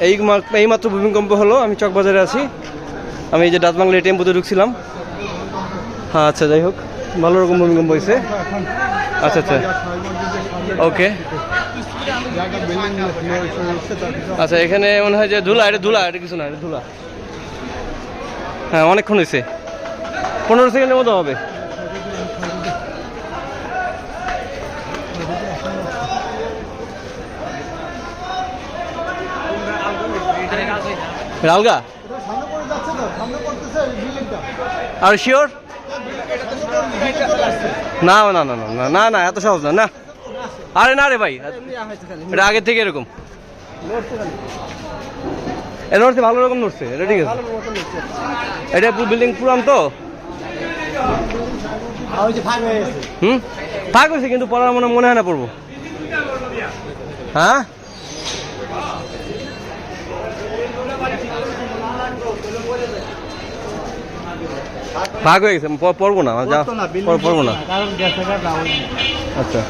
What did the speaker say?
এইমাত্র ভূমিকম্প হলো। আমি চকবাজারে আছি। আমি এই যে ডাচবাংলা টেম্পোতে ঢুকছিলাম। হ্যাঁ আচ্ছা, যাই হোক, ভালো রকম ভূমিকম্প হয়েছে। আচ্ছা আচ্ছা, ওকে। আচ্ছা, এখানে মনে হয় যে ধুলা, এটা কিছু না, এটা ধুলা। হ্যাঁ, অনেকক্ষণ হয়েছে, 15 সেকেন্ডের মতো হবে। আলগা আর শিওর? না না না না না না, এত সহজ না। না আরে না রে ভাই, এটা আগের থেকে এরকম নড়ছে, ভালো রকম নড়ছে, এটা ঠিক আছে। এটা বিল্ডিং পুরান তো, ফাঁক হয়েছে, কিন্তু পড়ার মনে হয় না পড়বো। হ্যাঁ, ভাগ হয়ে গেছে, পড়বো না, পড়বো না। আচ্ছা।